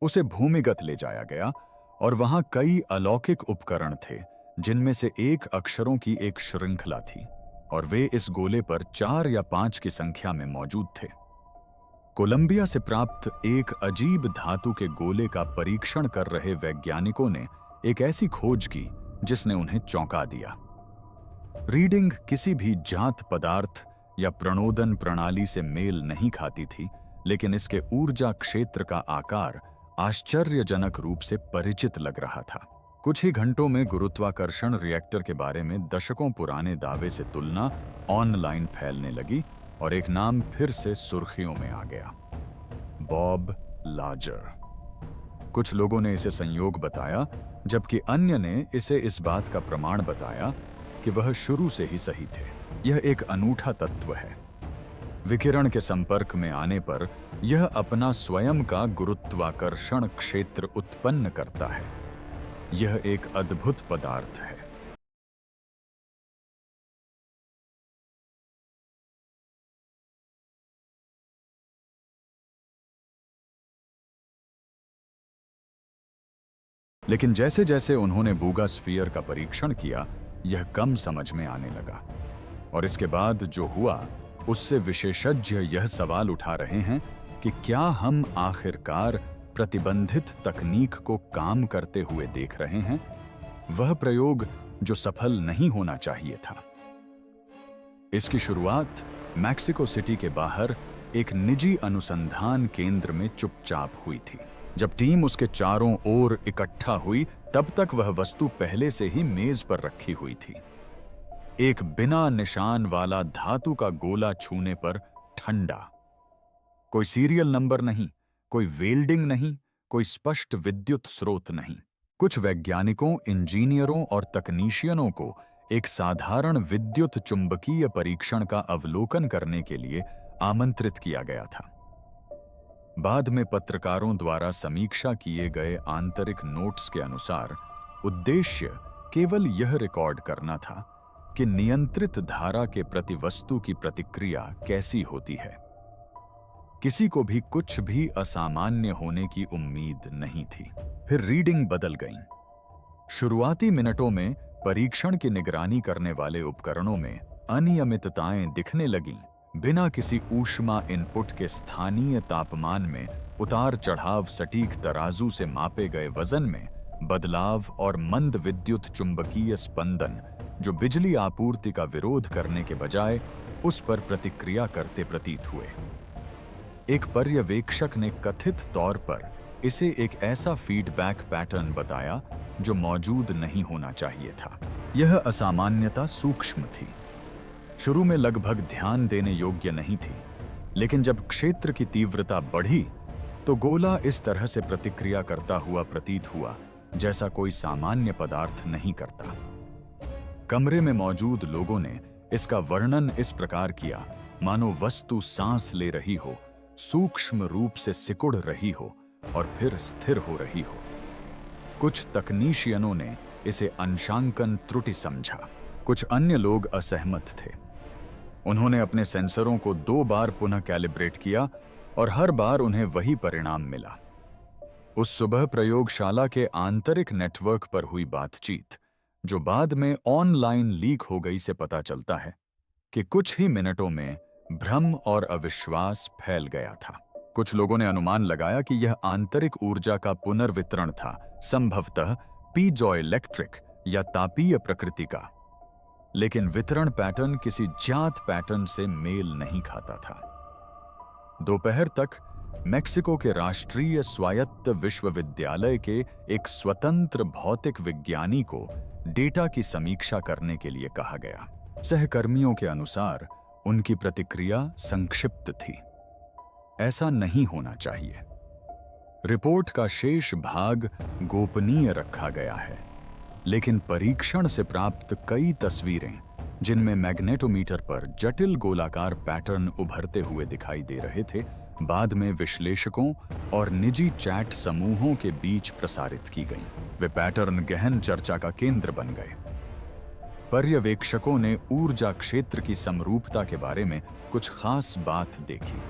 उसे भूमिगत ले जाया गया और वहां कई अलौकिक उपकरण थे, जिनमें से एक अक्षरों की एक श्रृंखला थी और वे इस गोले पर 4 या 5 की संख्या में मौजूद थे। कोलंबिया से प्राप्त एक अजीब धातु के गोले का परीक्षण कर रहे वैज्ञानिकों ने एक ऐसी खोज की जिसने उन्हें चौंका दिया। रीडिंग किसी भी जात पदार्थ या प्रणोदन प्रणाली से मेल नहीं खाती थी, लेकिन इसके ऊर्जा क्षेत्र का आकार आश्चर्यजनक रूप से परिचित लग रहा था। कुछ ही घंटों में गुरुत्वाकर्षण रिएक्टर के बारे में दशकों पुराने दावे से तुलना ऑनलाइन फैलने लगी और एक नाम फिर से सुर्खियों में आ गया, बॉब लाजर। कुछ लोगों ने इसे संयोग बताया, जबकि अन्य ने इसे इस बात का प्रमाण बताया कि वह शुरू से ही सही थे। यह एक अनूठा तत्व है। विकिरण के संपर्क में आने पर यह अपना स्वयं का गुरुत्वाकर्षण क्षेत्र उत्पन्न करता है। यह एक अद्भुत पदार्थ है। लेकिन जैसे जैसे उन्होंने बूगा स्फीयर का परीक्षण किया, यह कम समझ में आने लगा। और इसके बाद जो हुआ, उससे विशेषज्ञ यह सवाल उठा रहे हैं कि क्या हम आखिरकार प्रतिबंधित तकनीक को काम करते हुए देख रहे हैं, वह प्रयोग जो सफल नहीं होना चाहिए था। इसकी शुरुआत मैक्सिको सिटी के बाहर एक निजी अनुसंधान केंद्र में चुपचाप हुई थी। जब टीम उसके चारों ओर इकट्ठा हुई, तब तक वह वस्तु पहले से ही मेज पर रखी हुई थी। एक बिना निशान वाला धातु का गोला छूने पर ठंडा। कोई सीरियल नंबर नहीं, कोई वेल्डिंग नहीं, कोई स्पष्ट विद्युत स्रोत नहीं। कुछ वैज्ञानिकों, इंजीनियरों और तकनीशियनों को एक साधारण विद्युत चुंबकीय परीक्षण का अवलोकन करने के लिए आमंत्रित किया गया था। बाद में पत्रकारों द्वारा समीक्षा किए गए आंतरिक नोट्स के अनुसार उद्देश्य केवल यह रिकॉर्ड करना था कि नियंत्रित धारा के प्रति वस्तु की प्रतिक्रिया कैसी होती है। किसी को भी कुछ भी असामान्य होने की उम्मीद नहीं थी। फिर रीडिंग बदल गई। शुरुआती मिनटों में परीक्षण की निगरानी करने वाले उपकरणों में अनियमितताएं दिखने लगीं। बिना किसी ऊष्मा इनपुट के स्थानीय तापमान में उतार चढ़ाव, सटीक तराजू से मापे गए वजन में बदलाव और मंद विद्युत चुंबकीय स्पंदन जो बिजली आपूर्ति का विरोध करने के बजाय उस पर प्रतिक्रिया करते प्रतीत हुए। एक पर्यवेक्षक ने कथित तौर पर इसे एक ऐसा फीडबैक पैटर्न बताया जो मौजूद नहीं होना चाहिए था। यह असामान्यता सूक्ष्म थी, शुरू में लगभग ध्यान देने योग्य नहीं थी, लेकिन जब क्षेत्र की तीव्रता बढ़ी तो गोला इस तरह से प्रतिक्रिया करता हुआ प्रतीत हुआ जैसा कोई सामान्य पदार्थ नहीं करता। कमरे में मौजूद लोगों ने इसका वर्णन इस प्रकार किया मानो वस्तु सांस ले रही हो, सूक्ष्म रूप से सिकुड़ रही हो और फिर स्थिर हो रही हो। कुछ तकनीशियनों ने इसे अंशांकन त्रुटि समझा। कुछ अन्य असहमत असहमत थे। उन्होंने अपने सेंसरों को 2 बार पुनः कैलिब्रेट किया और हर बार उन्हें वही परिणाम मिला। उस सुबह प्रयोगशाला के आंतरिक नेटवर्क पर हुई बातचीत, जो बाद में ऑनलाइन लीक हो गई, से पता चलता है कि कुछ ही मिनटों में भ्रम और अविश्वास फैल गया था। कुछ लोगों ने अनुमान लगाया कि यह आंतरिक ऊर्जा का पुनर्वितरण था, संभवतः पीजोइलेक्ट्रिक या तापीय प्रकृति का, लेकिन वितरण पैटर्न किसी ज्ञात पैटर्न से मेल नहीं खाता था। दोपहर तक मेक्सिको के राष्ट्रीय स्वायत्त विश्वविद्यालय के एक स्वतंत्र भौतिक विज्ञानी को डेटा की समीक्षा करने के लिए कहा गया। सहकर्मियों के अनुसार उनकी प्रतिक्रिया संक्षिप्त थी। ऐसा नहीं होना चाहिए। रिपोर्ट का शेष भाग गोपनीय रखा गया है, लेकिन परीक्षण से प्राप्त कई तस्वीरें, जिनमें मैग्नेटोमीटर पर जटिल गोलाकार पैटर्न उभरते हुए दिखाई दे रहे थे, बाद में विश्लेषकों और निजी चैट समूहों के बीच प्रसारित की गईं। वे पैटर्न गहन चर्चा का केंद्र बन गए। पर्यवेक्षकों ने ऊर्जा क्षेत्र की समरूपता के बारे में कुछ खास बात देखी।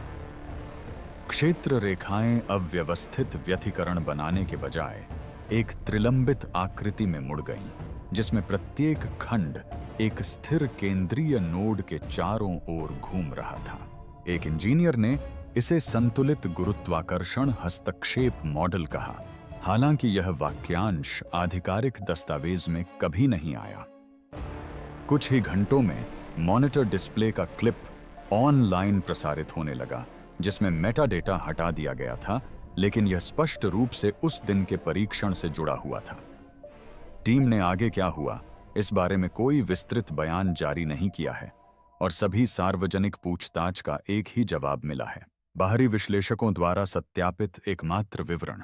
क्षेत्र रेखाएं अव्यवस्थित व्यतिकरण बनाने के बजाय एक त्रिलंबित आकृति में मुड़ गईं, जिसमें प्रत्येक खंड एक स्थिर केंद्रीय नोड के चारों ओर घूम रहा था। एक इंजीनियर ने इसे संतुलित गुरुत्वाकर्षण हस्तक्षेप मॉडल कहा, हालांकि यह वाक्यांश आधिकारिक दस्तावेज में कभी नहीं आया। कुछ ही घंटों में मॉनिटर डिस्प्ले का क्लिप ऑनलाइन प्रसारित होने लगा, जिसमें मेटा डेटा हटा दिया गया था, लेकिन यह स्पष्ट रूप से उस दिन के परीक्षण से जुड़ा हुआ था। टीम ने आगे क्या हुआ इस बारे में कोई विस्तृत बयान जारी नहीं किया है और सभी सार्वजनिक पूछताछ का एक ही जवाब मिला है। बाहरी विश्लेषकों द्वारा सत्यापित एकमात्र विवरण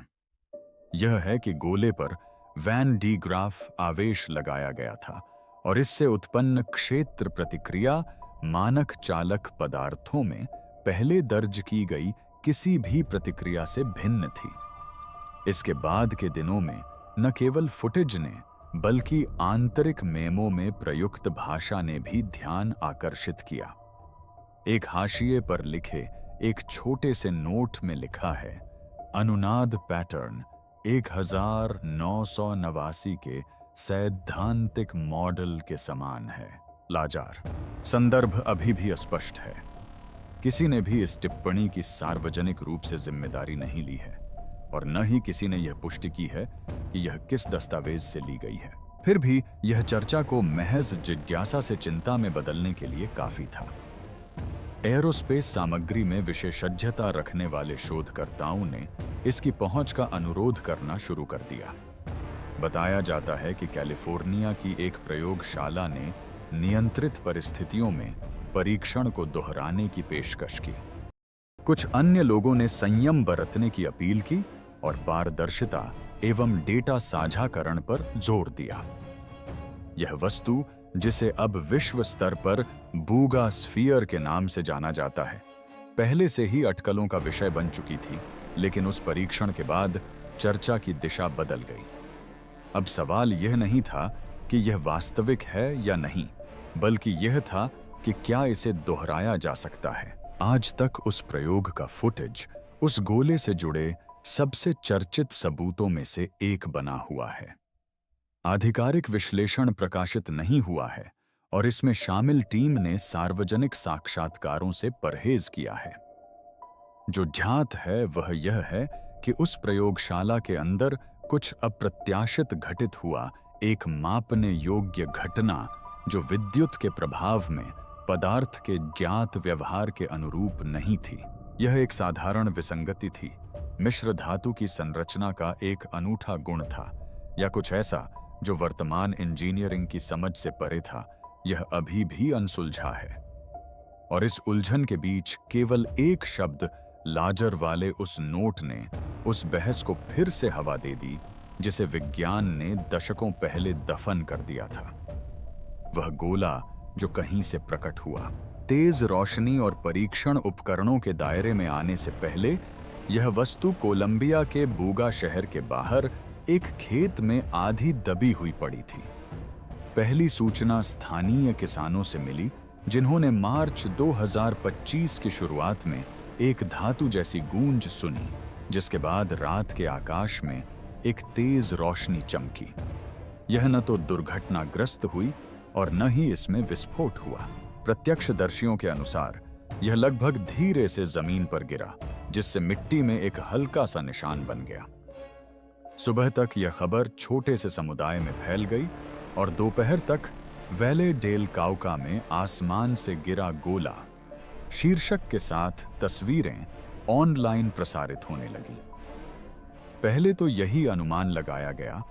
यह है कि गोले पर वैन डी ग्राफ आवेश लगाया गया था और इससे उत्पन्न क्षेत्र प्रतिक्रिया मानक चालक पदार्थों में पहले दर्ज की गई किसी भी प्रतिक्रिया से भिन्न थी। इसके बाद के दिनों में न केवल फुटेज ने बल्कि आंतरिक मेमो में प्रयुक्त भाषा ने भी ध्यान आकर्षित किया। एक हाशिए पर लिखे एक छोटे से नोट में लिखा है, अनुनाद पैटर्न 1989 के सैद्धांतिक मॉडल के समान है। लाजार। संदर्भ अभी भी अस्पष्ट है। किसी ने भी इस टिप्पणी की सार्वजनिक रूप से जिम्मेदारी नहीं ली है और न ही किसी ने यह पुष्टि की है कि यह किस दस्तावेज से ली गई है। फिर भी यह चर्चा को महज जिज्ञासा से चिंता में बदलने के लिए काफी था। एयरोस्पेस सामग्री में विशेषज्ञता रखने वाले शोधकर्ताओं ने इसकी पहुंच का अनुरोध करना शुरू कर दिया। बताया जाता है कि कैलिफोर्निया की एक प्रयोगशाला ने नियंत्रित परिस्थितियों में परीक्षण को दोहराने की पेशकश की। कुछ अन्य लोगों ने संयम बरतने की अपील की और पारदर्शिता एवं डेटा साझाकरण पर जोर दिया। यह वस्तु, जिसे अब विश्व स्तर पर बूगा स्फीयर के नाम से जाना जाता है, पहले से ही अटकलों का विषय बन चुकी थी, लेकिन उस परीक्षण के बाद चर्चा की दिशा बदल गई। अब सवाल यह नहीं था कि यह वास्तविक है या नहीं, बल्कि यह था कि क्या इसे दोहराया जा सकता है। आज तक उस प्रयोग का फुटेज उस गोले से जुड़े सबसे चर्चित सबूतों में से एक बना हुआ है। आधिकारिक विश्लेषण प्रकाशित नहीं हुआ है और इसमें शामिल टीम ने सार्वजनिक साक्षात्कारों से परहेज किया है। जो ज्ञात है वह यह है कि उस प्रयोगशाला के अंदर कुछ अप्रत्याशित घटित हुआ एक मापने योग्य घटना, जो विद्युत के प्रभाव में पदार्थ के ज्ञात व्यवहार के अनुरूप नहीं थी। यह एक साधारण विसंगति थी, मिश्र धातु की संरचना का एक अनूठा गुण था, या कुछ ऐसा जो वर्तमान इंजीनियरिंग की समझ से परे था। यह अभी भी अनसुलझा है और इस उलझन के बीच केवल एक शब्द लाजर वाले उस नोट ने उस बहस को फिर से हवा दे दी, जिसे विज्ञान ने दशकों पहले दफन कर दिया था। वह गोला जो कहीं से प्रकट हुआ, तेज रोशनी और परीक्षण उपकरणों के दायरे में आने से पहले, यह वस्तु कोलंबिया के बूगा शहर के बाहर एक खेत में आधी दबी हुई पड़ी थी। पहली सूचना स्थानीय किसानों से मिली, जिन्होंने मार्च 2025 की शुरुआत में एक धातु जैसी गूंज सुनी, जिसके बाद रात के आकाश में एक तेज रोशनी चमकी। यह न तो दुर्घटनाग्रस्त हुई और न ही इसमें विस्फोट हुआ। प्रत्यक्षदर्शियों के अनुसार यह लगभग धीरे से जमीन पर गिरा, जिससे मिट्टी में एक हल्का सा निशान बन गया। सुबह तक यह खबर छोटे से समुदाय में फैल गई और दोपहर तक वैले डेल काउका में आसमान से गिरा गोला शीर्षक के साथ तस्वीरें ऑनलाइन प्रसारित होने लगी। पहले तो यही अनुमान लगाया गया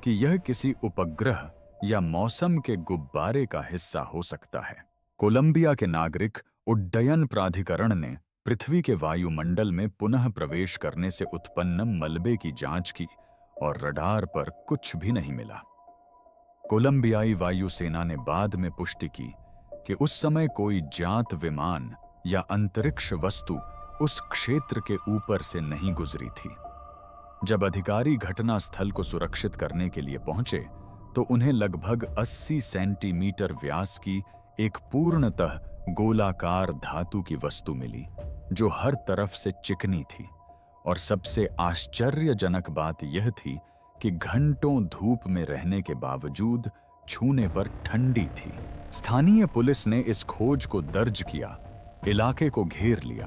कि यह किसी उपग्रह या मौसम के गुब्बारे का हिस्सा हो सकता है। कोलंबिया के नागरिक उड्डयन प्राधिकरण ने पृथ्वी के वायुमंडल में पुनः प्रवेश करने से उत्पन्न मलबे की जांच की और रडार पर कुछ भी नहीं मिला। कोलंबियाई वायुसेना ने बाद में पुष्टि की कि उस समय कोई ज्ञात विमान या अंतरिक्ष वस्तु उस क्षेत्र के ऊपर से नहीं गुजरी थी। जब अधिकारी घटना स्थल को सुरक्षित करने के लिए पहुंचे, तो उन्हें लगभग 80 सेंटीमीटर व्यास की एक पूर्णतः गोलाकार धातु की वस्तु मिली, जो हर तरफ से चिकनी थी, और सबसे आश्चर्यजनक बात यह थी कि घंटों धूप में रहने के बावजूद छूने पर ठंडी थी। स्थानीय पुलिस ने इस खोज को दर्ज किया, इलाके को घेर लिया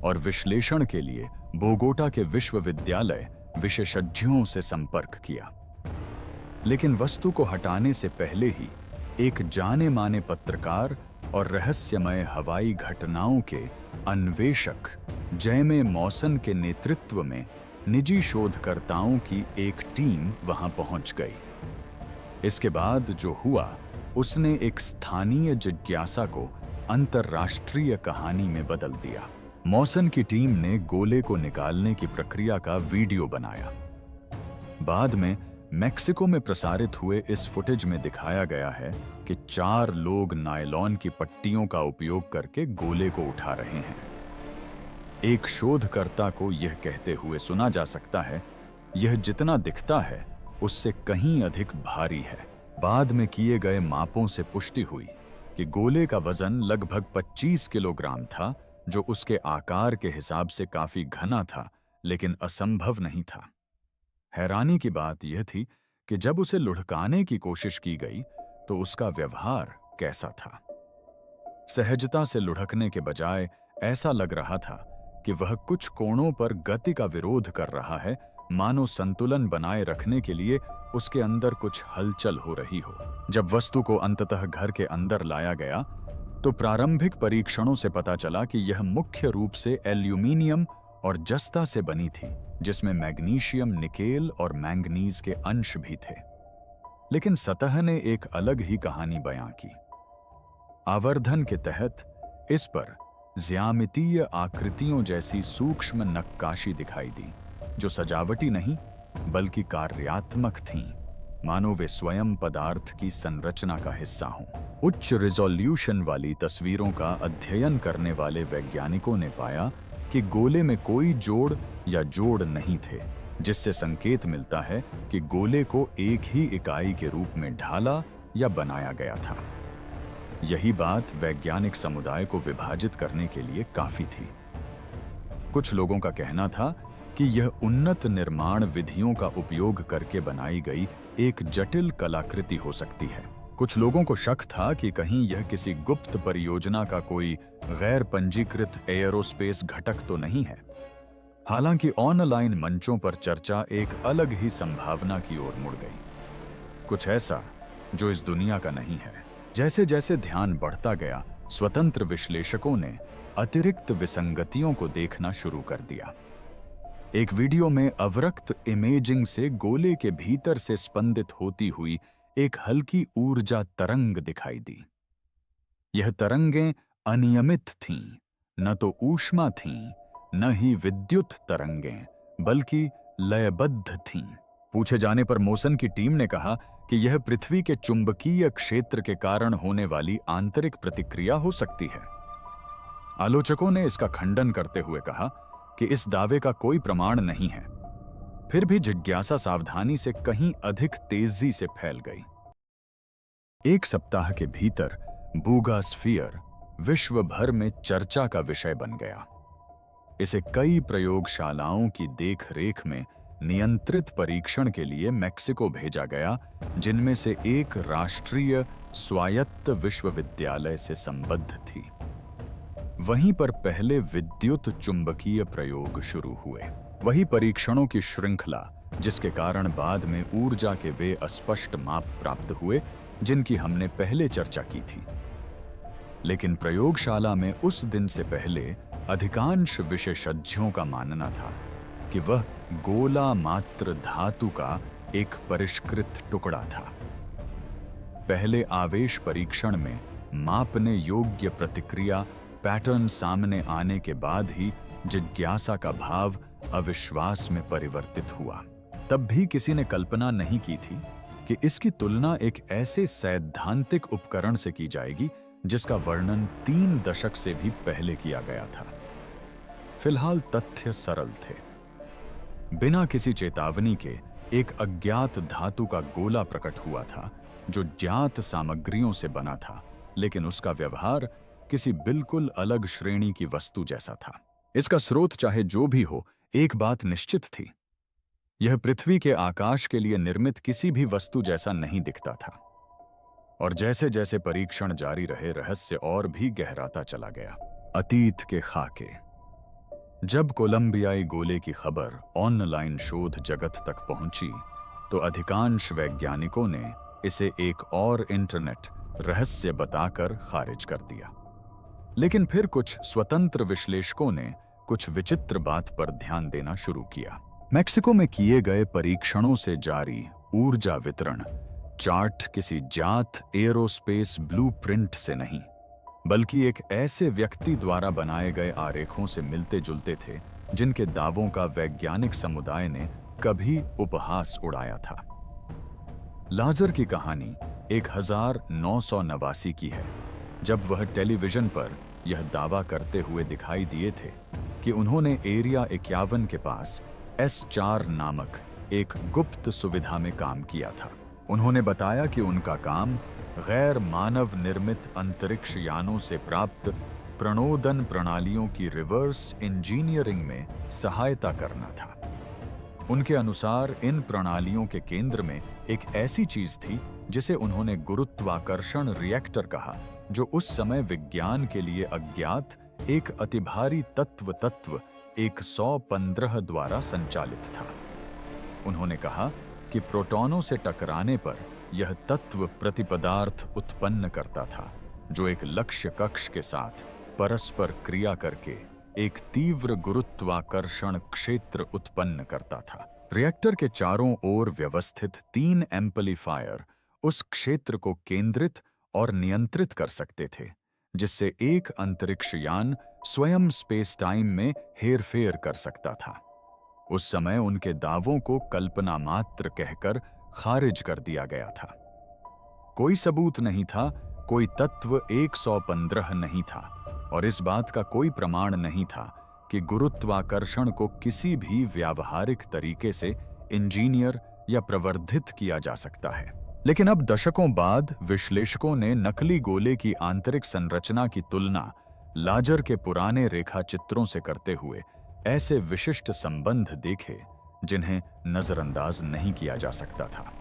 और विश्लेषण के लिए बोगोटा के विश्वविद्यालय विशेषज्ञों से संपर्क किया। लेकिन वस्तु को हटाने से पहले ही एक जाने माने पत्रकार और रहस्यमय हवाई घटनाओं के अन्वेषक जैमे मौसन के नेतृत्व में निजी शोधकर्ताओं की एक टीम वहां पहुंच गई। इसके बाद जो हुआ उसने एक स्थानीय जिज्ञासा को अंतर्राष्ट्रीय कहानी में बदल दिया। मौसन की टीम ने गोले को निकालने की प्रक्रिया का वीडियो बनाया। बाद में मेक्सिको में प्रसारित हुए इस फुटेज में दिखाया गया है कि 4 लोग नायलॉन की पट्टियों का उपयोग करके गोले को उठा रहे हैं। एक शोधकर्ता को यह कहते हुए सुना जा सकता है, यह जितना दिखता है उससे कहीं अधिक भारी है। बाद में किए गए मापों से पुष्टि हुई कि गोले का वजन लगभग 25 किलोग्राम था, जो उसके आकार के हिसाब से काफी घना था, लेकिन असंभव नहीं था। हैरानी की बात यह थी कि जब उसे लुढ़काने की कोशिश की गई तो उसका व्यवहार कैसा था। सहजता से लुढ़कने के बजाय ऐसा लग रहा था कि वह कुछ कोणों पर गति का विरोध कर रहा है, मानो संतुलन बनाए रखने के लिए उसके अंदर कुछ हलचल हो रही हो। जब वस्तु को अंततः घर के अंदर लाया गया तो प्रारंभिक परीक्षणों से पता चला कि यह मुख्य रूप से एल्यूमीनियम और जस्ता से बनी थी, जिसमें मैग्नीशियम, निकेल और मैंगनीज के अंश भी थे। लेकिन सतह ने एक अलग ही कहानी बयां की। आवर्धन के तहत इस पर ज्यामितीय आकृतियों जैसी सूक्ष्म नक्काशी दिखाई दी, जो सजावटी नहीं बल्कि कार्यात्मक थीं, मानो वे स्वयं पदार्थ की संरचना का हिस्सा हों। उच्च रिजोल्यूशन वाली तस्वीरों का अध्ययन करने वाले वैज्ञानिकों ने पाया कि गोले में कोई जोड़ या जोड़ नहीं थे, जिससे संकेत मिलता है कि गोले को एक ही इकाई के रूप में ढाला या बनाया गया था। यही बात वैज्ञानिक समुदाय को विभाजित करने के लिए काफी थी। कुछ लोगों का कहना था कि यह उन्नत निर्माण विधियों का उपयोग करके बनाई गई एक जटिल कलाकृति हो सकती है। कुछ लोगों को शक था कि कहीं यह किसी गुप्त परियोजना का कोई गैर पंजीकृत एयरोस्पेस घटक तो नहीं है। हालांकि ऑनलाइन मंचों पर चर्चा एक अलग ही संभावना की ओर मुड़ गई, कुछ ऐसा जो इस दुनिया का नहीं है। जैसे जैसे ध्यान बढ़ता गया, स्वतंत्र विश्लेषकों ने अतिरिक्त विसंगतियों को देखना शुरू कर दिया। एक वीडियो में अवरक्त इमेजिंग से गोले के भीतर से स्पंदित होती हुई एक हल्की ऊर्जा तरंग दिखाई दी। यह तरंगें अनियमित थीं, न तो ऊष्मा थीं, न ही विद्युत तरंगें, बल्कि लयबद्ध थीं। पूछे जाने पर मौसन की टीम ने कहा कि यह पृथ्वी के चुंबकीय क्षेत्र के कारण होने वाली आंतरिक प्रतिक्रिया हो सकती है। आलोचकों ने इसका खंडन करते हुए कहा कि इस दावे का कोई प्रमाण नहीं है। फिर भी जिज्ञासा सावधानी से कहीं अधिक तेजी से फैल गई। एक सप्ताह के भीतर बूगा स्फीयर विश्व भर में चर्चा का विषय बन गया। इसे कई प्रयोगशालाओं की देखरेख में नियंत्रित परीक्षण के लिए मेक्सिको भेजा गया, जिनमें से एक राष्ट्रीय स्वायत्त विश्वविद्यालय से संबद्ध थी। वहीं पर पहले विद्युत चुंबकीय प्रयोग शुरू हुए। वही परीक्षणों की श्रृंखला, जिसके कारण बाद में ऊर्जा के वे अस्पष्ट माप प्राप्त हुए जिनकी हमने पहले चर्चा की थी। लेकिन प्रयोगशाला में उस दिन से पहले अधिकांश विशेषज्ञों का मानना था कि वह गोला मात्र धातु का एक परिष्कृत टुकड़ा था। पहले आवेश परीक्षण में मापने योग्य प्रतिक्रिया पैटर्न सामने आने के बाद ही जिज्ञासा का भाव अविश्वास में परिवर्तित हुआ। तब भी किसी ने कल्पना नहीं की थी कि इसकी तुलना एक ऐसे सैद्धांतिक उपकरण से की जाएगी जिसका वर्णन 3 दशक से भी पहले किया गया था। फिलहाल तथ्य सरल थे। बिना किसी चेतावनी के एक अज्ञात धातु का गोला प्रकट हुआ था जो ज्ञात सामग्रियों से बना था, लेकिन उसका व्यवहार किसी बिल्कुल अलग श्रेणी की वस्तु जैसा था। इसका स्रोत चाहे जो भी हो, एक बात निश्चित थी, यह पृथ्वी के आकाश के लिए निर्मित किसी भी वस्तु जैसा नहीं दिखता था। और जैसे जैसे परीक्षण जारी रहे, रहस्य और भी गहराता चला गया। अतीत के खाके। जब कोलंबियाई गोले की खबर ऑनलाइन शोध जगत तक पहुंची, तो अधिकांश वैज्ञानिकों ने इसे एक और इंटरनेट रहस्य बताकर खारिज कर दिया। लेकिन फिर कुछ स्वतंत्र विश्लेषकों ने कुछ विचित्र बात पर ध्यान देना शुरू किया। मेक्सिको में किए गए परीक्षणों से जारी ऊर्जा वितरण चार्ट किसी जात एरोस्पेस ब्लूप्रिंट से नहीं, बल्कि एक ऐसे व्यक्ति द्वारा बनाए गए आरेखों से मिलते जुलते थे जिनके दावों का वैज्ञानिक समुदाय ने कभी उपहास उड़ाया था। लाजर की कहानी 1989 की है, जब वह टेलीविजन पर यह दावा करते हुए दिखाई दिए थे कि उन्होंने एरिया 51 के पास S4 नामक एक गुप्त सुविधा में काम किया था। उन्होंने बताया कि उनका काम गैर मानव निर्मित अंतरिक्ष यानों से प्राप्त प्रणोदन प्रणालियों की रिवर्स इंजीनियरिंग में सहायता करना था। उनके अनुसार इन प्रणालियों के केंद्र में एक ऐसी चीज थी जिसे उन्होंने गुरुत्वाकर्षण रिएक्टर कहा, जो उस समय विज्ञान के लिए अज्ञात एक अतिभारी तत्व 115 द्वारा संचालित था। उन्होंने कहा कि प्रोटॉनों से टकराने पर यह तत्व प्रतिपदार्थ उत्पन्न करता था, जो एक लक्ष्य कक्ष के साथ परस्पर क्रिया करके एक तीव्र गुरुत्वाकर्षण क्षेत्र उत्पन्न करता था। रिएक्टर के चारों ओर व्यवस्थित 3 एम्पलीफायर उस क्षेत्र को केंद्रित और नियंत्रित कर सकते थे, जिससे एक अंतरिक्ष यान स्वयं स्पेस टाइम में हेरफेर कर सकता था। उस समय उनके दावों को कल्पना मात्र कहकर खारिज कर दिया गया था। कोई सबूत नहीं था, कोई तत्व 115 नहीं था, और इस बात का कोई प्रमाण नहीं था कि गुरुत्वाकर्षण को किसी भी व्यावहारिक तरीके से इंजीनियर या प्रवर्धित किया जा सकता है। लेकिन अब दशकों बाद विश्लेषकों ने नकली गोले की आंतरिक संरचना की तुलना लाजर के पुराने रेखाचित्रों से करते हुए ऐसे विशिष्ट संबंध देखे जिन्हें नजरअंदाज नहीं किया जा सकता था।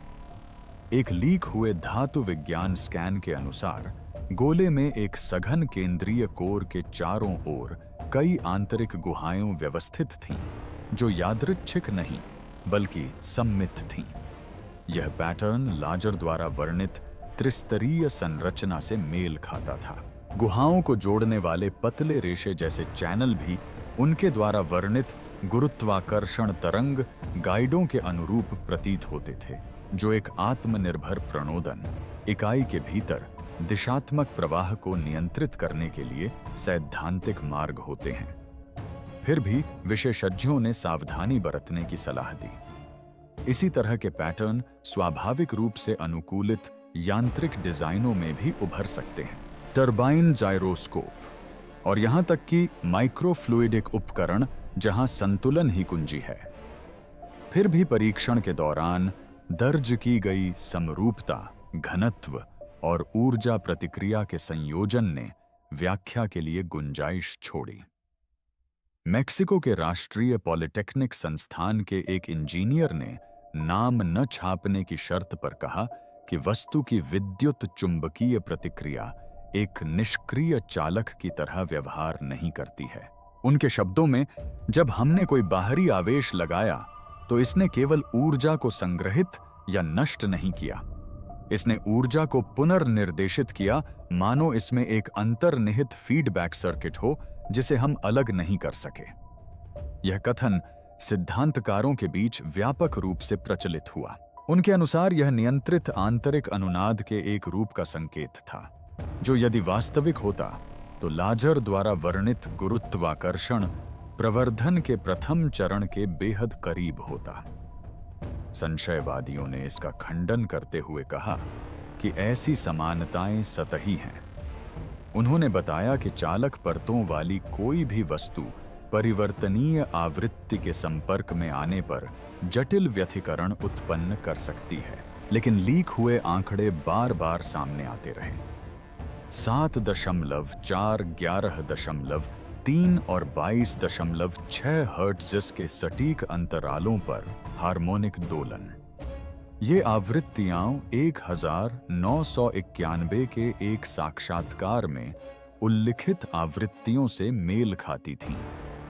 एक लीक हुए धातु विज्ञान स्कैन के अनुसार गोले में एक सघन केंद्रीय कोर के चारों ओर कई आंतरिक गुहाएं व्यवस्थित थीं, जो यादृच्छिक नहीं बल्कि सम्मित थीं। यह पैटर्न लाजर द्वारा वर्णित त्रिस्तरीय संरचना से मेल खाता था। गुहाओं को जोड़ने वाले पतले रेशे जैसे चैनल भी उनके द्वारा वर्णित गुरुत्वाकर्षण तरंग गाइडों के अनुरूप प्रतीत होते थे, जो एक आत्मनिर्भर प्रणोदन इकाई के भीतर दिशात्मक प्रवाह को नियंत्रित करने के लिए सैद्धांतिक मार्ग होते हैं। फिर भी विशेषज्ञों ने सावधानी बरतने की सलाह दी। इसी तरह के पैटर्न स्वाभाविक रूप से अनुकूलित यांत्रिक डिजाइनों में भी उभर सकते हैं। टरबाइन जाइरोस्कोप और यहां तक कि माइक्रोफ्लूइडिक उपकरण जहां संतुलन ही कुंजी है। फिर भी परीक्षण के दौरान दर्ज की गई समरूपता, घनत्व और ऊर्जा प्रतिक्रिया के संयोजन ने व्याख्या के लिए गुंजाइश छोड़ी। मेक्सिको के राष्ट्रीय पॉलिटेक्निक संस्थान के एक इंजीनियर ने नाम न छापने की शर्त पर कहा कि वस्तु की विद्युत चुंबकीय प्रतिक्रिया एक निष्क्रिय चालक की तरह व्यवहार नहीं करती है। उनके शब्दों में, जब हमने कोई बाहरी आवेश लगाया तो इसने केवल ऊर्जा को संग्रहित या नष्ट नहीं किया, इसने ऊर्जा को पुनर्निर्देशित किया, मानो इसमें एक अंतर्निहित फीडबैक सर्किट हो जिसे हम अलग नहीं कर सके। यह कथन सिद्धांतकारों के बीच व्यापक रूप से प्रचलित हुआ। उनके अनुसार यह नियंत्रित आंतरिक अनुनाद के एक रूप का संकेत था, जो यदि वास्तविक होता तो लाजर द्वारा वर्णित गुरुत्वाकर्षण प्रवर्धन के प्रथम चरण के बेहद करीब होता। संशयवादियों ने इसका खंडन करते हुए कहा कि ऐसी समानताएं सतही हैं। उन्होंने बताया कि चालक परतों वाली कोई भी वस्तु परिवर्तनीय आवृत्ति के संपर्क में आने पर जटिल व्यतिकरण उत्पन्न कर सकती है। लेकिन लीक हुए आंकड़े बार बार सामने आते रहे। 7.4, 11.1 3 और 22.6 हर्ट्ज के सटीक अंतरालों पर हार्मोनिक दोलन। ये आवृत्तियां 1991 के एक साक्षात्कार में उल्लिखित आवृत्तियों से मेल खाती थीं,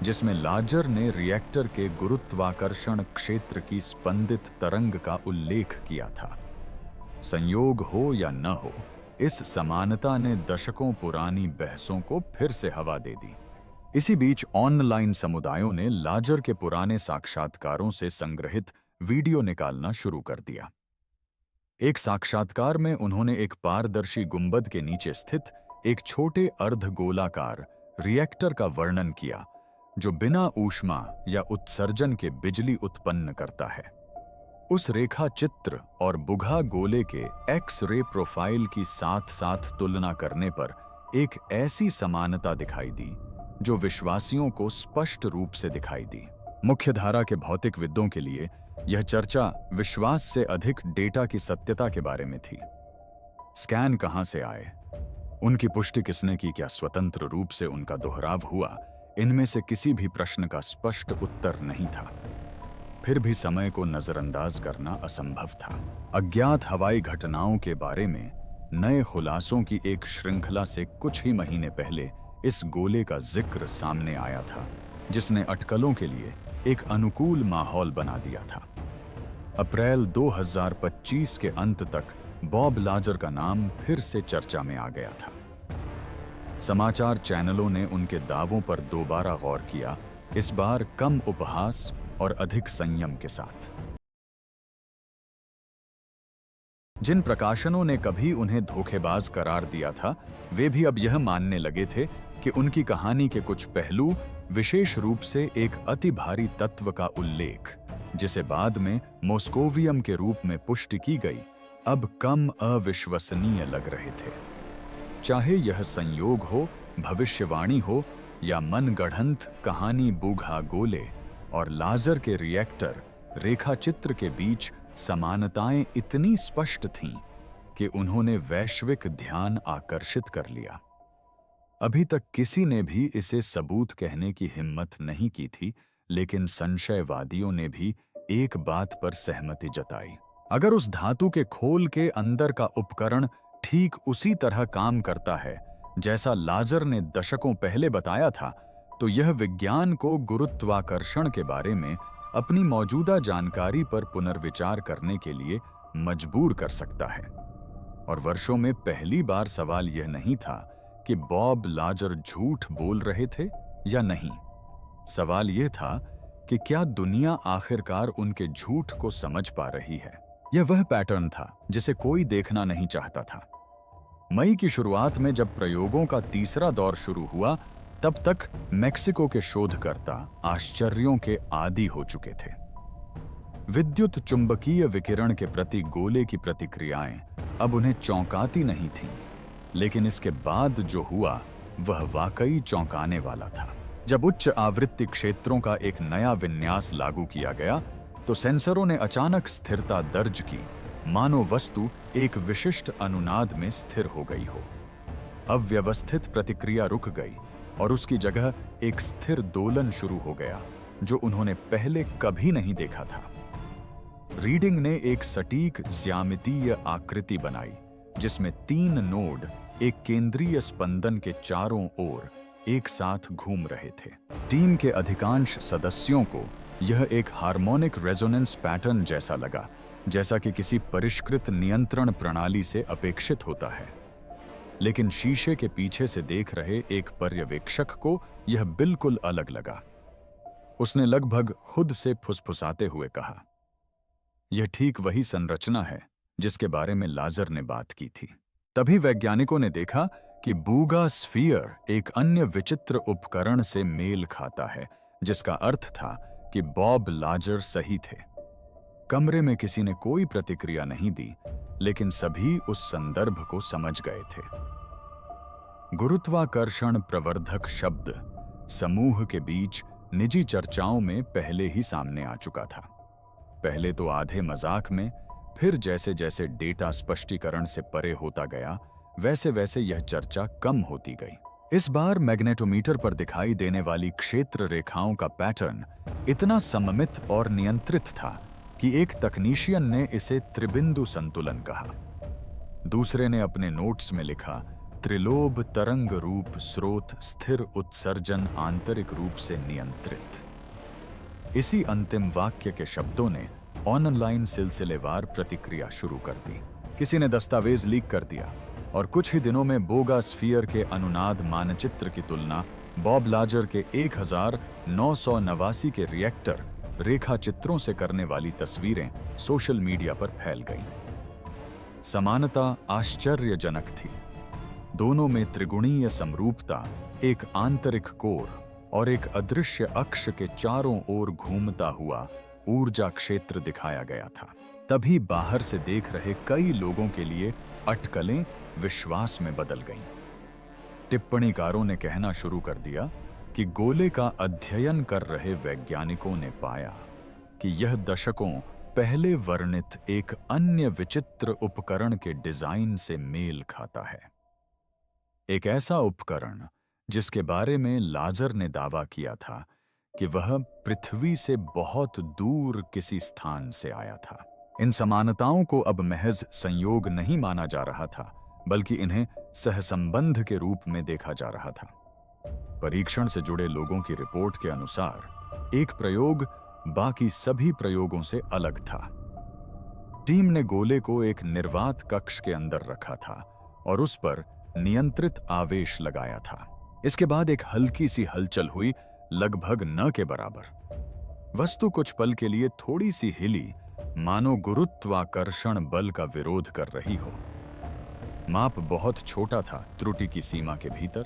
जिसमें लाजर ने रिएक्टर के गुरुत्वाकर्षण क्षेत्र की स्पंदित तरंग का उल्लेख किया था। संयोग हो या न हो, इस समानता ने दशकों पुरानी बहसों को फिर से हवा दे दी। इसी बीच ऑनलाइन समुदायों ने लाजर के पुराने साक्षात्कारों से संग्रहित वीडियो निकालना शुरू कर दिया। एक साक्षात्कार में उन्होंने एक पारदर्शी गुंबद के नीचे स्थित एक छोटे अर्धगोलाकार रिएक्टर का वर्णन किया, जो बिना ऊष्मा या उत्सर्जन के बिजली उत्पन्न करता है। उस रेखा चित्र और बुघा गोले के एक्स-रे प्रोफाइल की साथ-साथ तुलना करने पर एक ऐसी समानता दिखाई दी जो विश्वासियों को स्पष्ट रूप से दिखाई दी। मुख्यधारा के भौतिकविदों के लिए यह चर्चा विश्वास से अधिक डेटा की सत्यता के बारे में थी। स्कैन कहां से आए, उनकी पुष्टि किसने की, क्या स्वतंत्र रूप से उनका दोहराव हुआ, इनमें से किसी भी प्रश्न का स्पष्ट उत्तर नहीं था। फिर भी समय को नजरअंदाज करना असंभव था। अज्ञात हवाई घटनाओं के बारे में नए खुलासों की एक श्रृंखला से कुछ ही महीने पहले इस गोले का जिक्र सामने आया था, जिसने अटकलों के लिए एक अनुकूल माहौल बना दिया था। अप्रैल 2025 के अंत तक बॉब लाजर का नाम फिर से चर्चा में आ गया था। समाचार चैनलों ने उनके दावों पर दोबारा गौर किया, इस बार कम उपहास और अधिक संयम के साथ। जिन प्रकाशनों ने कभी उन्हें धोखेबाज करार दिया था, वे भी अब यह मानने लगे थे कि उनकी कहानी के कुछ पहलू, विशेष रूप से एक अति भारी तत्व का उल्लेख, जिसे बाद में मोस्कोवियम के रूप में पुष्टि की गई, अब कम अविश्वसनीय लग रहे थे। चाहे यह संयोग हो, भविष्यवाणी हो या मनगढ़ंत कहानी, बूघा गोले और लाजर के रिएक्टर रेखाचित्र के बीच समानताएं इतनी स्पष्ट थीं कि उन्होंने वैश्विक ध्यान आकर्षित कर लिया। अभी तक किसी ने भी इसे सबूत कहने की हिम्मत नहीं की थी, लेकिन संशयवादियों ने भी एक बात पर सहमति जताई। अगर उस धातु के खोल के अंदर का उपकरण ठीक उसी तरह काम करता है जैसा लाजर ने दशकों पहले बताया था, तो यह विज्ञान को गुरुत्वाकर्षण के बारे में अपनी मौजूदा जानकारी पर पुनर्विचार करने के लिए मजबूर कर सकता है। और वर्षों में पहली बार सवाल यह नहीं था कि बॉब लाजर झूठ बोल रहे थे या नहीं। सवाल यह था कि क्या दुनिया आखिरकार उनके झूठ को समझ पा रही है। यह वह पैटर्न था जिसे कोई देखना नहीं चाहता था। मई की शुरुआत में जब प्रयोगों का तीसरा दौर शुरू हुआ, तब तक मेक्सिको के शोधकर्ता आश्चर्यों के आदी हो चुके थे। विद्युत चुंबकीय विकिरण के प्रति गोले की प्रतिक्रियाएं अब उन्हें चौंकाती नहीं थीं, लेकिन इसके बाद जो हुआ वह वाकई चौंकाने वाला था। जब उच्च आवृत्ति क्षेत्रों का एक नया विन्यास लागू किया गया, तो सेंसरों ने अचानक स्थिरता दर्ज की, मानो वस्तु एक विशिष्ट अनुनाद में स्थिर हो गई हो। अव्यवस्थित प्रतिक्रिया रुक गई और उसकी जगह एक स्थिर दोलन शुरू हो गया, जो उन्होंने पहले कभी नहीं देखा था। रीडिंग ने एक सटीक ज्यामितीय आकृति बनाई, जिसमें 3 नोड एक केंद्रीय स्पंदन के चारों ओर एक साथ घूम रहे थे। टीम के अधिकांश सदस्यों को यह एक हार्मोनिक रेजोनेंस पैटर्न जैसा लगा, जैसा कि किसी परिष्कृत नियंत्रण प्रणाली से अपेक्षित होता है। लेकिन शीशे के पीछे से देख रहे एक पर्यवेक्षक को यह बिल्कुल अलग लगा। उसने लगभग खुद से फुसफुसाते हुए कहा, यह ठीक वही संरचना है जिसके बारे में लाजर ने बात की थी। तभी वैज्ञानिकों ने देखा कि बूगा स्फीयर एक अन्य विचित्र उपकरण से मेल खाता है, जिसका अर्थ था कि बॉब लाजर सही थे। कमरे में किसी ने कोई प्रतिक्रिया नहीं दी, लेकिन सभी उस संदर्भ को समझ गए थे। गुरुत्वाकर्षण प्रवर्धक शब्द समूह के बीच निजी चर्चाओं में पहले ही सामने आ चुका था। पहले तो आधे मजाक में, फिर जैसे जैसे डेटा स्पष्टीकरण से परे होता गया, वैसे वैसे यह चर्चा कम होती गई। इस बार मैग्नेटोमीटर पर दिखाई देने वाली क्षेत्र रेखाओं का पैटर्न इतना सममित और नियंत्रित था कि एक तकनीशियन ने इसे त्रिबिंदु संतुलन कहा। दूसरे ने अपने नोट्स में लिखा, त्रिलोब तरंग रूप स्रोत स्थिर उत्सर्जन आंतरिक रूप से नियंत्रित। इसी अंतिम वाक्य के शब्दों ने ऑनलाइन सिलसिलेवार प्रतिक्रिया शुरू कर दी। किसी ने दस्तावेज लीक कर दिया और कुछ ही दिनों में बोगा स्फीयर के अनुनाद मानचित्र की तुलना बॉब लाजर के 1989 के रिएक्टर रेखा चित्रों से करने वाली तस्वीरें सोशल मीडिया पर फैल गईं। समानता आश्चर्यजनक थी। दोनों में त्रिगुणीय समरूपता, एक आंतरिक कोर और एक अदृश्य अक्ष के चारों ओर घूमता हुआ ऊर्जा क्षेत्र दिखाया गया था। तभी बाहर से देख रहे कई लोगों के लिए अटकलें विश्वास में बदल गईं। टिप्पणीकारों ने कहना शुरू कर दिया कि गोले का अध्ययन कर रहे वैज्ञानिकों ने पाया कि यह दशकों पहले वर्णित एक अन्य विचित्र उपकरण के डिजाइन से मेल खाता है। एक ऐसा उपकरण जिसके बारे में लाजर ने दावा किया था कि वह पृथ्वी से बहुत दूर किसी स्थान से आया था। इन समानताओं को अब महज संयोग नहीं माना जा रहा था, बल्कि इन्हें सहसंबंध के रूप में देखा जा रहा था। परीक्षण से जुड़े लोगों की रिपोर्ट के अनुसार एक प्रयोग बाकी सभी प्रयोगों से अलग था। टीम ने गोले को एक निर्वात कक्ष के अंदर रखा था और उस पर नियंत्रित आवेश लगाया था। इसके बाद एक हल्की सी हलचल हुई, लगभग न के बराबर। वस्तु कुछ पल के लिए थोड़ी सी हिली, मानो गुरुत्वाकर्षण बल का विरोध कर रही हो। माप बहुत छोटा था, त्रुटि की सीमा के भीतर,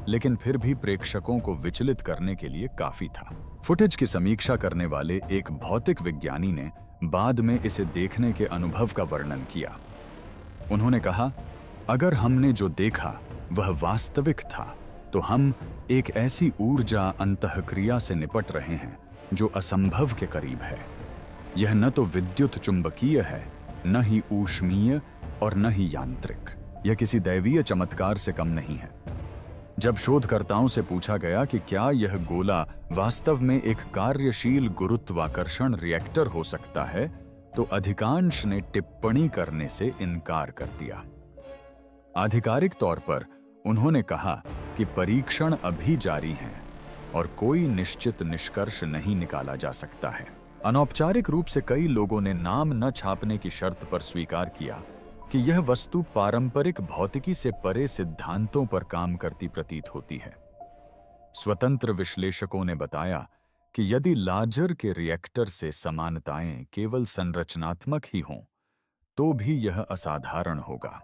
लेकिन फिर भी प्रेक्षकों को विचलित करने के लिए काफी था। फुटेज की समीक्षा करने वाले एक भौतिक विज्ञानी ने बाद में इसे देखने के अनुभव का वर्णन किया। उन्होंने कहा, अगर हमने जो देखा वह वास्तविक था तो हम एक ऐसी ऊर्जा अंतःक्रिया से निपट रहे हैं जो असंभव के करीब है। यह न तो विद्युत चुंबकीय है, न ही ऊष्मीय और न ही यांत्रिक। यह किसी दैवीय चमत्कार से कम नहीं है। जब शोधकर्ताओं से पूछा गया कि क्या यह गोला वास्तव में एक कार्यशील गुरुत्वाकर्षण रिएक्टर हो सकता है, तो अधिकांश ने टिप्पणी करने से इनकार कर दिया। आधिकारिक तौर पर उन्होंने कहा कि परीक्षण अभी जारी हैं और कोई निश्चित निष्कर्ष नहीं निकाला जा सकता है। अनौपचारिक रूप से कई लोगों ने नाम न छापने की शर्त पर स्वीकार किया कि यह वस्तु पारंपरिक भौतिकी से परे सिद्धांतों पर काम करती प्रतीत होती है। स्वतंत्र विश्लेषकों ने बताया कि यदि लाजर के रिएक्टर से समानताएं केवल संरचनात्मक ही हों, तो भी यह असाधारण होगा।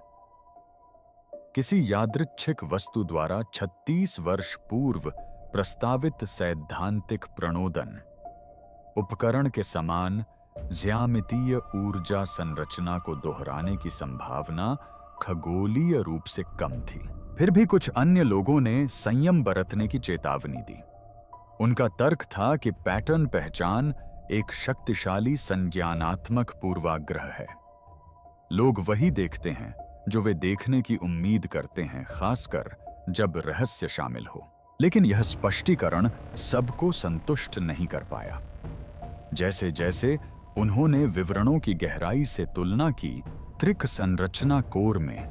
किसी यादृच्छिक वस्तु द्वारा 36 वर्ष पूर्व प्रस्तावित सैद्धांतिक प्रणोदन उपकरण के समान ज्यामितीय ऊर्जा संरचना को दोहराने की संभावना खगोलीय रूप से कम थी। फिर भी कुछ अन्य लोगों ने संयम बरतने की चेतावनी दी। उनका तर्क था कि पैटर्न पहचान एक शक्तिशाली संज्ञानात्मक पूर्वाग्रह है। लोग वही देखते हैं जो वे देखने की उम्मीद करते हैं, खासकर जब रहस्य शामिल हो। लेकिन यह स्पष्टीकरण सबको संतुष्ट नहीं कर पाया। जैसे जैसे उन्होंने विवरणों की गहराई से तुलना की, त्रिक संरचना कोर में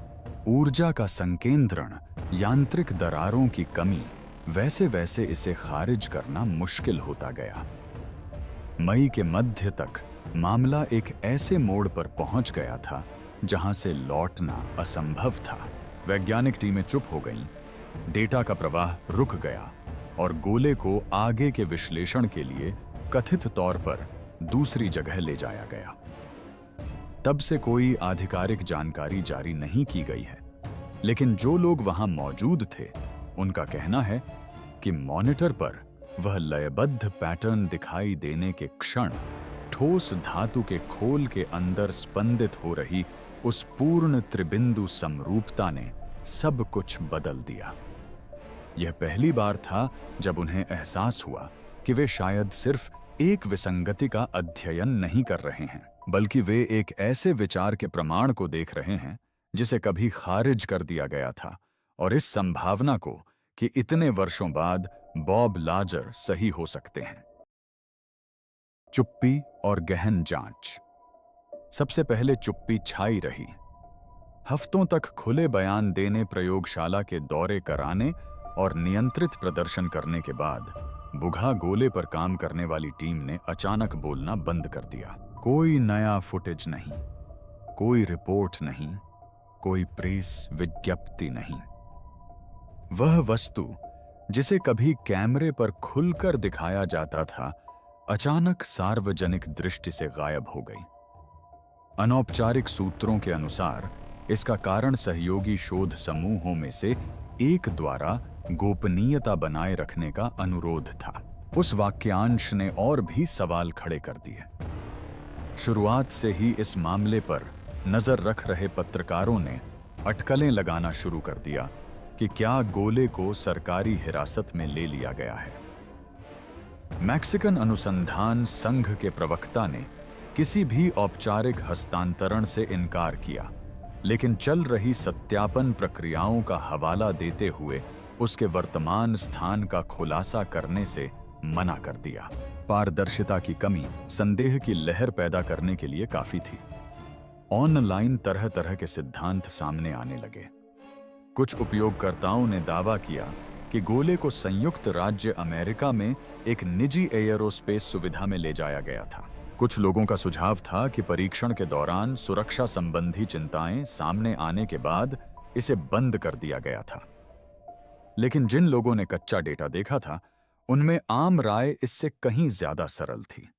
ऊर्जा का संकेंद्रण, यांत्रिक दरारों की कमी, वैसे वैसे इसे खारिज करना मुश्किल होता गया। मई के मध्य तक मामला एक ऐसे मोड़ पर पहुंच गया था जहां से लौटना असंभव था। वैज्ञानिक टीमें चुप हो गईं, डेटा का प्रवाह रुक गया और गोले को आगे के विश्लेषण के लिए कथित तौर पर दूसरी जगह ले जाया गया। तब से कोई आधिकारिक जानकारी जारी नहीं की गई है, लेकिन जो लोग वहां मौजूद थे उनका कहना है कि मॉनिटर पर वह लयबद्ध पैटर्न दिखाई देने के क्षण ठोस धातु के खोल के अंदर स्पंदित हो रही उस पूर्ण त्रिबिंदु समरूपता ने सब कुछ बदल दिया। यह पहली बार था जब उन्हें एहसास हुआ कि वे शायद सिर्फ एक विसंगति का अध्ययन नहीं कर रहे हैं, बल्कि वे एक ऐसे विचार के प्रमाण को देख रहे हैं जिसे कभी खारिज कर दिया गया था, और इस संभावना को कि इतने वर्षों बाद बॉब लाजर सही हो सकते हैं। चुप्पी और गहन जांच। सबसे पहले चुप्पी छाई रही। हफ्तों तक खुले बयान देने, प्रयोगशाला के दौरे कराने और नियंत्रित प्रदर्शन करने के बाद बुघा गोले पर काम करने वाली टीम ने अचानक बोलना बंद कर दिया। कोई नया फुटेज नहीं, कोई रिपोर्ट नहीं, कोई प्रेस विज्ञप्ति नहीं। वह वस्तु जिसे कभी कैमरे पर खुलकर दिखाया जाता था, अचानक सार्वजनिक दृष्टि से गायब हो गई। अनौपचारिक सूत्रों के अनुसार इसका कारण सहयोगी शोध समूहों में से एक द्वारा गोपनीयता बनाए रखने का अनुरोध था। उस वाक्यांश ने और भी सवाल खड़े कर दिए। शुरुआत से ही इस मामले पर नजर रख रहे पत्रकारों ने अटकलें लगाना शुरू कर दिया कि क्या गोले को सरकारी हिरासत में ले लिया गया है। मैक्सिकन अनुसंधान संघ के प्रवक्ता ने किसी भी औपचारिक हस्तांतरण से इनकार किया, लेकिन चल रही सत्यापन प्रक्रियाओं का हवाला देते हुए उसके वर्तमान स्थान का खुलासा करने से मना कर दिया। पारदर्शिता की कमी संदेह की लहर पैदा करने के लिए काफी थी। ऑनलाइन तरह तरह के सिद्धांत सामने आने लगे। कुछ उपयोगकर्ताओं ने दावा किया कि गोले को संयुक्त राज्य अमेरिका में एक निजी एयरोस्पेस सुविधा में ले जाया गया था। कुछ लोगों का सुझाव था कि परीक्षण के दौरान सुरक्षा संबंधी चिंताएं सामने आने के बाद इसे बंद कर दिया गया था। लेकिन जिन लोगों ने कच्चा डेटा देखा था, उनमें आम राय इससे कहीं ज्यादा सरल थी।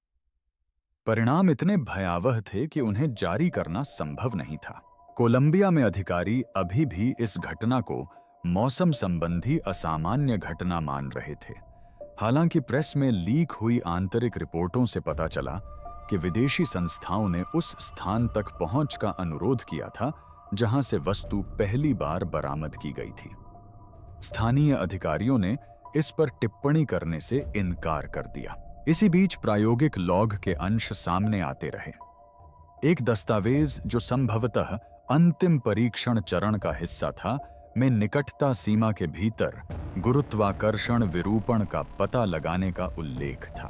परिणाम इतने भयावह थे कि उन्हें जारी करना संभव नहीं था। कोलंबिया में अधिकारी अभी भी इस घटना को मौसम संबंधी असामान्य घटना मान रहे थे। हालांकि प्रेस में लीक हुई आंतरिक रिपोर्टों से पता चला कि विदेशी संस्थाओं ने उस स्थान तक पहुंच का अनुरोध किया था जहां से वस्तु पहली बार बरामद की गई थी। स्थानीय अधिकारियों ने इस पर टिप्पणी करने से इनकार कर दिया। इसी बीच प्रायोगिक लॉग के अंश सामने आते रहे। एक दस्तावेज जो संभवतः अंतिम परीक्षण चरण का हिस्सा था, में निकटता सीमा के भीतर गुरुत्वाकर्षण विरूपण का पता लगाने का उल्लेख था।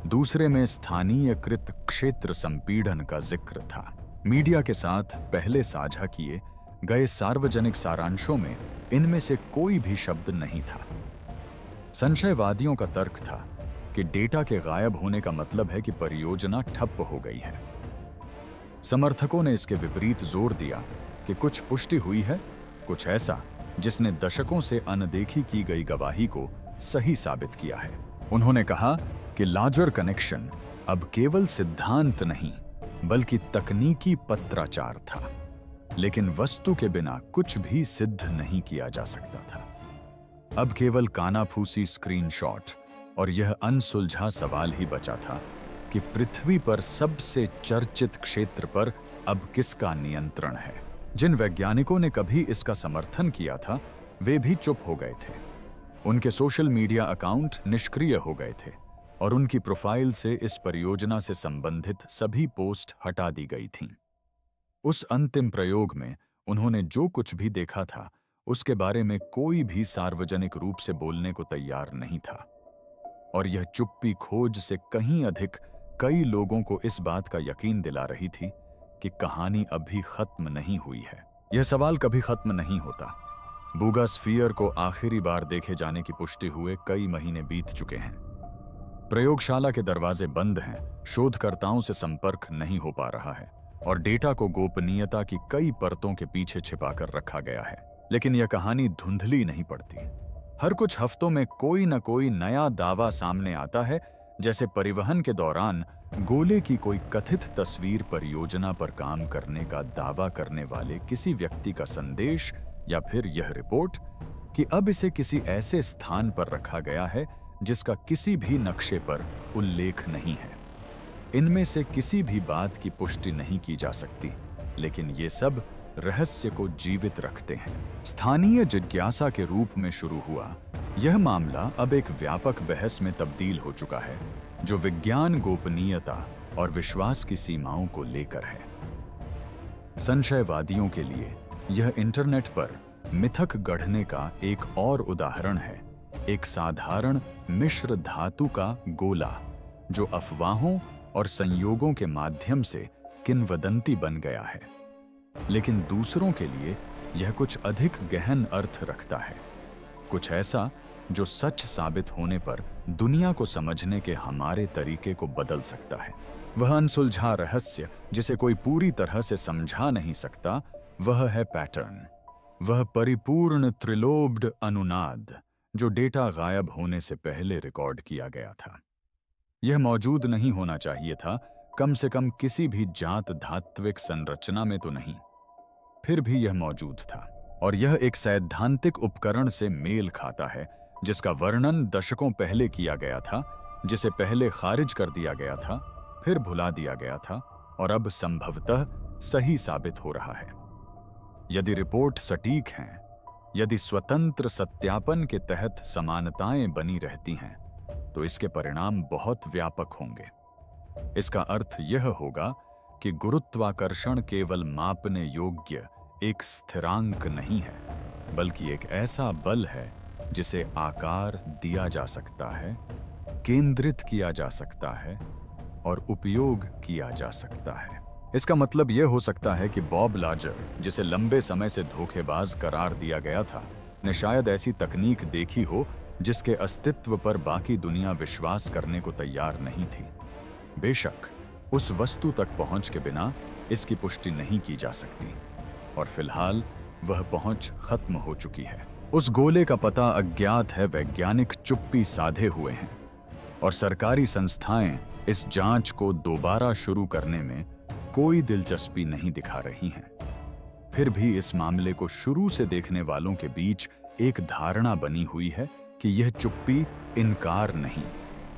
दूसरे में स्थानीयकृत क्षेत्र संपीड़न का जिक्र था। मीडिया के साथ पहले साझा किए गए सार्वजनिक सारांशों में इनमें से कोई भी शब्द नहीं था। संशयवादियों का तर्क था कि डेटा के गायब होने का मतलब है कि परियोजना ठप्प हो गई है। समर्थकों ने इसके विपरीत जोर दिया कि कुछ पुष्टि हुई है, कुछ ऐसा जिसने दशकों से अनदेखी की गई गवाही को सही साबित किया है। उन्होंने कहा कि लार्जर कनेक्शन अब केवल सिद्धांत नहीं बल्कि तकनीकी पत्राचार था, लेकिन वस्तु के बिना कुछ भी सिद्ध नहीं किया जा सकता था। अब केवल कानाफूसी स्क्रीनशॉट और यह अनसुलझा सवाल ही बचा था कि पृथ्वी पर सबसे चर्चित क्षेत्र पर अब किसका नियंत्रण है। जिन वैज्ञानिकों ने कभी इसका समर्थन किया था, वे भी चुप हो गए थे। उनके सोशल मीडिया अकाउंट निष्क्रिय हो गए थे और उनकी प्रोफाइल से इस परियोजना से संबंधित सभी पोस्ट हटा दी गई थीं। उस अंतिम प्रयोग में उन्होंने जो कुछ भी देखा था, उसके बारे में कोई भी सार्वजनिक रूप से बोलने को तैयार नहीं था। और यह चुप्पी खोज से कहीं अधिक कई लोगों को इस बात का यकीन दिला रही थी कि कहानी अभी खत्म नहीं हुई है। यह सवाल कभी खत्म नहीं होता। बुगा स्फीयर को आखिरी बार देखे जाने की पुष्टि हुए कई महीने बीत चुके हैं। प्रयोगशाला के दरवाजे बंद हैं, शोधकर्ताओं से संपर्क नहीं हो पा रहा है और डेटा को गोपनीयता की कई परतों के पीछे छिपाकर रखा गया है। लेकिन यह कहानी धुंधली नहीं पड़ती। हर कुछ हफ्तों में कोई न कोई नया दावा सामने आता है, जैसे परिवहन के दौरान गोले की कोई कथित तस्वीर परियोजना पर काम करने का दावा करने वाले किसी व्यक्ति का संदेश, या फिर यह रिपोर्ट कि अब इसे किसी ऐसे स्थान पर रखा गया है जिसका किसी भी नक्शे पर उल्लेख नहीं है। इनमें से किसी भी बात की पुष्टि नहीं की जा सकती, लेकिन ये सब रहस्य को जीवित रखते हैं। स्थानीय जिज्ञासा के रूप में शुरू हुआ यह मामला अब एक व्यापक बहस में तब्दील हो चुका है, जो विज्ञान, गोपनीयता और विश्वास की सीमाओं को लेकर है। संशयवादियों के लिए यह इंटरनेट पर मिथक गढ़ने का एक और उदाहरण है एक साधारण मिश्र धातु का गोला जो अफवाहों और संयोगों के माध्यम से किंवदंती बन गया है, लेकिन दूसरों के लिए यह कुछ अधिक गहन अर्थ रखता है, कुछ ऐसा जो सच साबित होने पर दुनिया को समझने के हमारे तरीके को बदल सकता है। वह अनसुलझा रहस्य जिसे कोई पूरी तरह से समझा नहीं सकता, वह है पैटर्न, वह परिपूर्ण त्रिलोब्ड अनुनाद जो डेटा गायब होने से पहले रिकॉर्ड किया गया था। यह मौजूद नहीं होना चाहिए था, कम से कम किसी भी जात धात्विक संरचना में तो नहीं। फिर भी यह मौजूद था, और यह एक सैद्धांतिक उपकरण से मेल खाता है जिसका वर्णन दशकों पहले किया गया था, जिसे पहले खारिज कर दिया गया था, फिर भुला दिया गया था और अब संभवतः सही साबित हो रहा है। यदि रिपोर्ट सटीक हैं, यदि स्वतंत्र सत्यापन के तहत समानताएं बनी रहती हैं, तो इसके परिणाम बहुत व्यापक होंगे। इसका अर्थ यह होगा कि गुरुत्वाकर्षण केवल मापने योग्य एक स्थिरांक नहीं है, बल्कि एक ऐसा बल है जिसे आकार दिया जा सकता है, केंद्रित किया जा सकता है और उपयोग किया जा सकता है। इसका मतलब यह हो सकता है कि बॉब लाजर, जिसे लंबे समय से धोखेबाज करार दिया गया था, ने शायद ऐसी तकनीक देखी हो जिसके अस्तित्व पर बाकी दुनिया विश्वास करने को तैयार नहीं थी। बेशक उस वस्तु तक पहुंच के बिना इसकी पुष्टि नहीं की जा सकती, और फिलहाल वह पहुंच खत्म हो चुकी है। उस गोले का पता अज्ञात है, वैज्ञानिक चुप्पी साधे हुए हैं और सरकारी संस्थाएं इस जांच को दोबारा शुरू करने में कोई दिलचस्पी नहीं दिखा रही हैं। फिर भी इस मामले को शुरू से देखने वालों के बीच एक धारणा बनी हुई है कि यह चुप्पी इनकार नहीं,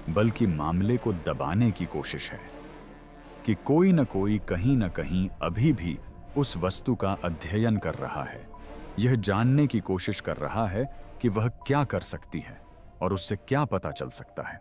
बल्कि मामले को दबाने की कोशिश है, कि कोई न कोई कहीं न कहीं अभी भी उस वस्तु का अध्ययन कर रहा है, यह जानने की कोशिश कर रहा है कि वह क्या कर सकती है और उससे क्या पता चल सकता है।